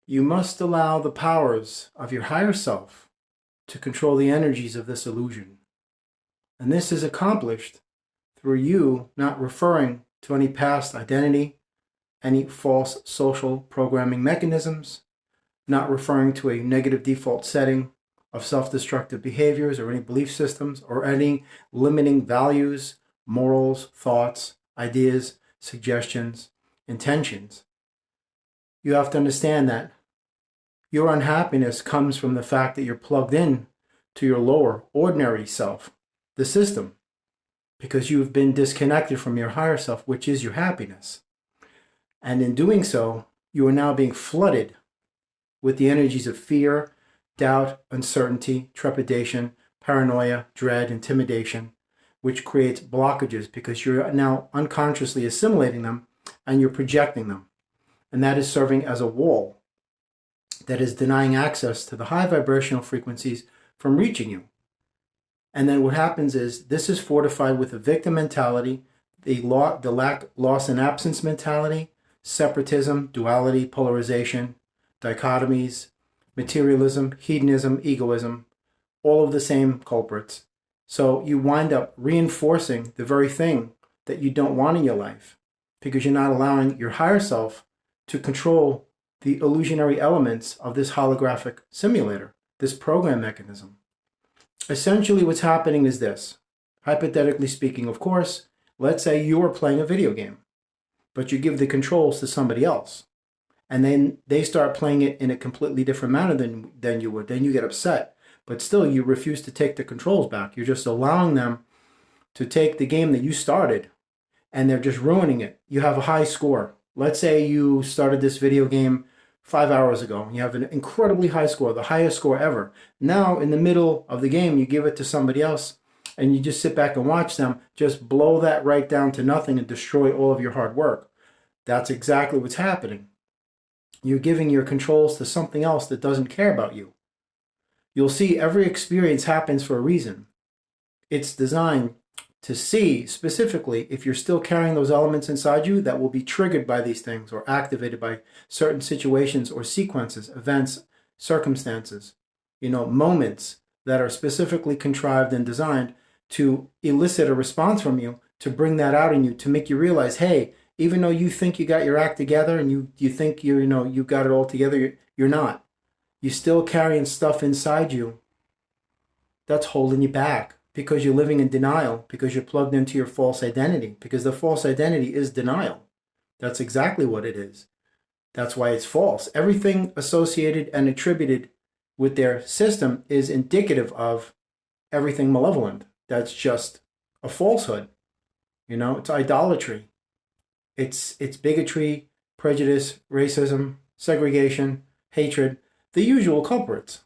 You must allow the powers of your higher self to control the energies of this illusion. And this is accomplished through you not referring to any past identity, any false social programming mechanisms, not referring to a negative default setting of self-destructive behaviors or any belief systems or any limiting values, morals, thoughts, ideas, suggestions, intentions. You have to understand that your unhappiness comes from the fact that you're plugged in to your lower, ordinary self, the system, because you've been disconnected from your higher self, which is your happiness. And in doing so, you are now being flooded with the energies of fear, doubt, uncertainty, trepidation, paranoia, dread, intimidation, which creates blockages because you're now unconsciously assimilating them and you're projecting them. And that is serving as a wall that is denying access to the high vibrational frequencies from reaching you. And then what happens is this is fortified with a victim mentality, the lack, loss, and absence mentality, separatism, duality, polarization, dichotomies, materialism, hedonism, egoism, all of the same culprits. So you wind up reinforcing the very thing that you don't want in your life because you're not allowing your higher self to control the illusionary elements of this holographic simulator, this program mechanism. Essentially what's happening is this. Hypothetically speaking, of course, let's say you are playing a video game, but you give the controls to somebody else. And then they start playing it in a completely different manner than you would. Then you get upset. But still, you refuse to take the controls back. You're just allowing them to take the game that you started, and they're just ruining it. You have a high score. Let's say you started this video game 5 hours ago, and you have an incredibly high score, the highest score ever. Now, in the middle of the game, you give it to somebody else, and you just sit back and watch them just blow that right down to nothing and destroy all of your hard work. That's exactly what's happening. You're giving your controls to something else that doesn't care about you. You'll see every experience happens for a reason. It's designed to see specifically if you're still carrying those elements inside you that will be triggered by these things or activated by certain situations or sequences, events, circumstances, moments that are specifically contrived and designed to elicit a response from you, to bring that out in you, to make you realize, hey, even though you think you got your act together and you think you got it all together, you're not. You're still carrying stuff inside you that's holding you back because you're living in denial, because you're plugged into your false identity, because the false identity is denial. That's exactly what it is. That's why it's false. Everything associated and attributed with their system is indicative of everything malevolent. That's just a falsehood. It's idolatry. It's bigotry, prejudice, racism, segregation, hatred, the usual culprits.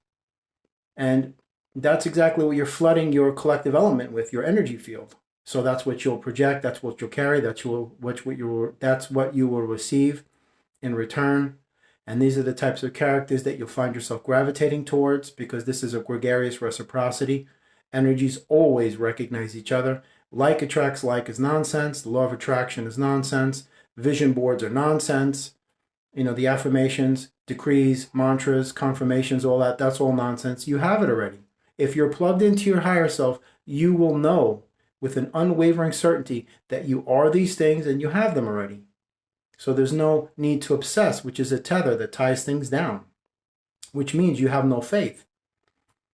And that's exactly what you're flooding your collective element with, your energy field. So that's what you'll project, that's what you'll carry, that's what you will receive in return. And these are the types of characters that you'll find yourself gravitating towards because this is a gregarious reciprocity. Energies always recognize each other. Like attracts like is nonsense. The law of attraction is nonsense. Vision boards are nonsense. The affirmations, decrees, mantras, confirmations, all that's all nonsense. You have it already. If you're plugged into your higher self, you will know with an unwavering certainty that you are these things and you have them already. So there's no need to obsess, which is a tether that ties things down, which means you have no faith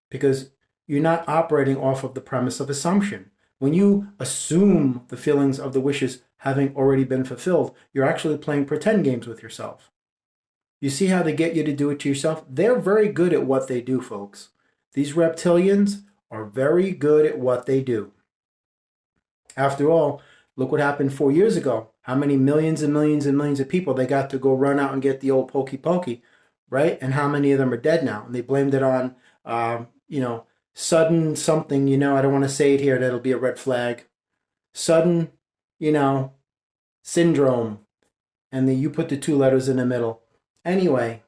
because you're not operating off of the premise of assumption. When you assume the feelings of the wishes having already been fulfilled, you're actually playing pretend games with yourself. You see how they get you to do it to yourself? They're very good at what they do, folks. These reptilians are very good at what they do. After all, look what happened 4 years ago. How many millions and millions and millions of people they got to go run out and get the old pokey pokey, right? And how many of them are dead now? And they blamed it on, sudden something, I don't want to say it here, that'll be a red flag. Sudden, syndrome. And then you put the 2 letters in the middle. Anyway,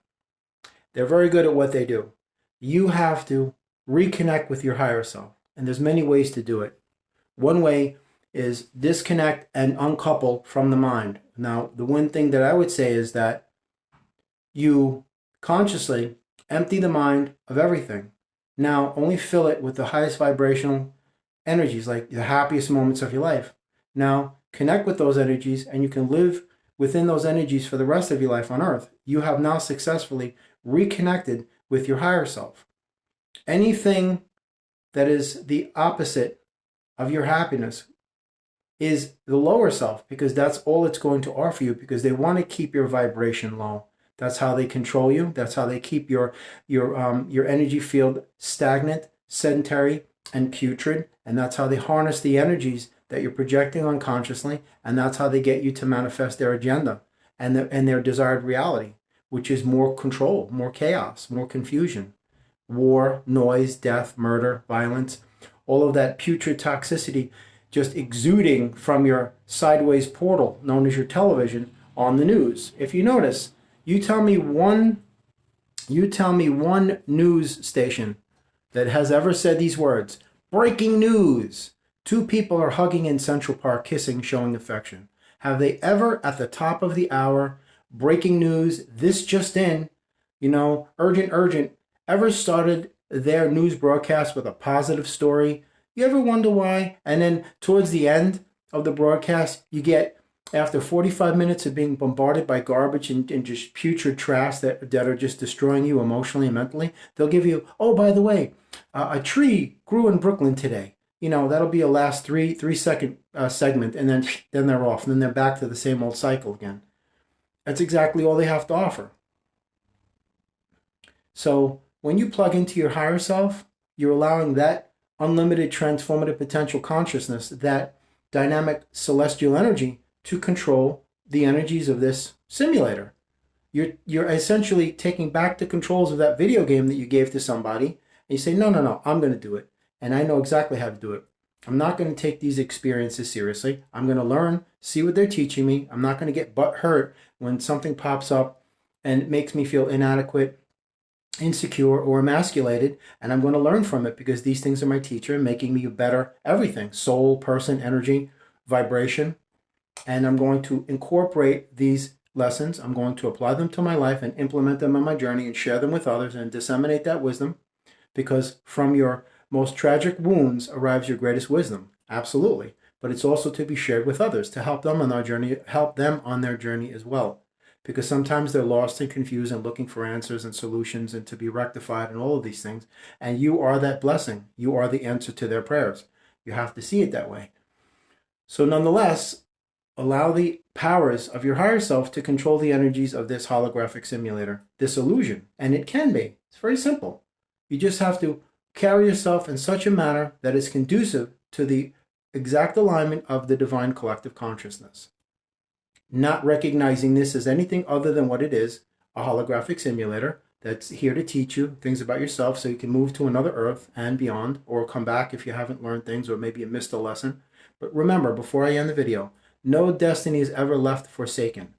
they're very good at what they do. You have to reconnect with your higher self. And there's many ways to do it. One way is disconnect and uncouple from the mind. Now, the one thing that I would say is that you Consciously empty the mind of everything. Now only fill it with the highest vibrational energies, like the happiest moments of your life. Now connect with those energies, and you can live within those energies for the rest of your life on earth. You have now successfully reconnected with your higher self. Anything that is the opposite of your happiness is the lower self, because that's all it's going to offer you, because they want to keep your vibration low. That's how they control you. That's how they keep your energy field stagnant, sedentary, and putrid. And that's how they harness the energies that you're projecting unconsciously. And that's how they get you to manifest their agenda and their desired reality, which is more control, more chaos, more confusion, war, noise, death, murder, violence, all of that putrid toxicity just exuding from your sideways portal known as your television on the news. If you notice, you tell me one news station that has ever said these words: breaking news. 2 people are hugging in Central Park, kissing, showing affection. Have they ever, at the top of the hour, breaking news, this just in, urgent, ever started their news broadcast with a positive story? You ever wonder why? And then towards the end of the broadcast, you get, after 45 minutes of being bombarded by garbage and just putrid trash that are just destroying you emotionally and mentally, they'll give you, oh, by the way, a tree grew in Brooklyn today. That'll be a last 3-second segment, and then they're off, and then they're back to the same old cycle again. That's exactly all they have to offer. So when you plug into your higher self, you're allowing that unlimited transformative potential consciousness, that dynamic celestial energy, to control the energies of this simulator. You're essentially taking back the controls of that video game that you gave to somebody, and you say, no, I'm going to do it. And I know exactly how to do it. I'm not going to take these experiences seriously. I'm going to learn, see what they're teaching me. I'm not going to get butt hurt when something pops up and it makes me feel inadequate, insecure, or emasculated, and I'm going to learn from it, because these things are my teacher, making me a better everything: soul, person, energy, vibration. And I'm going to incorporate these lessons. I'm going to apply them to my life and implement them on my journey and share them with others and disseminate that wisdom, because from your most tragic wounds arrives your greatest wisdom. Absolutely. But it's also to be shared with others, to help them on their journey as well. Because sometimes they're lost and confused and looking for answers and solutions and to be rectified and all of these things. And you are that blessing. You are the answer to their prayers. You have to see it that way. So nonetheless, allow the powers of your higher self to control the energies of this holographic simulator, this illusion. And it can be. It's very simple. You just have to carry yourself in such a manner that is conducive to the exact alignment of the divine collective consciousness. Not recognizing this as anything other than what it is, a holographic simulator that's here to teach you things about yourself so you can move to another earth and beyond, or come back if you haven't learned things, or maybe you missed a lesson. But remember, before I end the video, no destiny is ever left forsaken.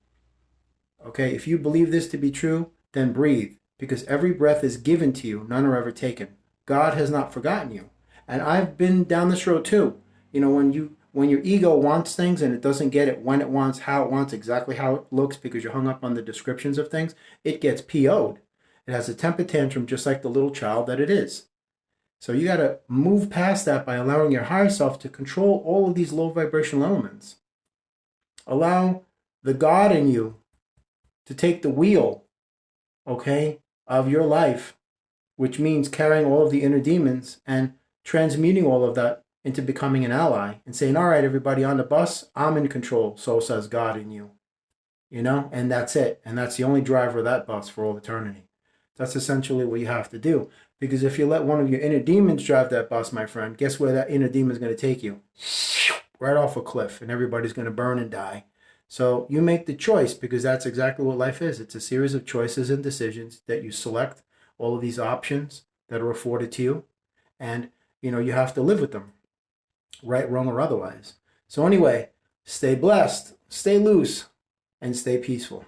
Okay, if you believe this to be true, then breathe, because every breath is given to you, none are ever taken. God has not forgotten you. And I've been down this road too. When your ego wants things and it doesn't get it when it wants, how it wants, exactly how it looks, because you're hung up on the descriptions of things, it gets PO'd. It has a temper tantrum just like the little child that it is. So you got to move past that by allowing your higher self to control all of these low vibrational elements. Allow the God in you to take the wheel, of your life, which means carrying all of the inner demons and transmuting all of that into becoming an ally and saying, all right, everybody on the bus, I'm in control. So says God in you, and that's it. And that's the only driver of that bus for all eternity. That's essentially what you have to do. Because if you let one of your inner demons drive that bus, my friend, guess where that inner demon is going to take you? Right off a cliff, and everybody's going to burn and die. So you make the choice, because that's exactly what life is. It's a series of choices and decisions that you select, all of these options that are afforded to you. And, you have to live with them, right, wrong, or otherwise. So anyway, stay blessed, stay loose, and stay peaceful.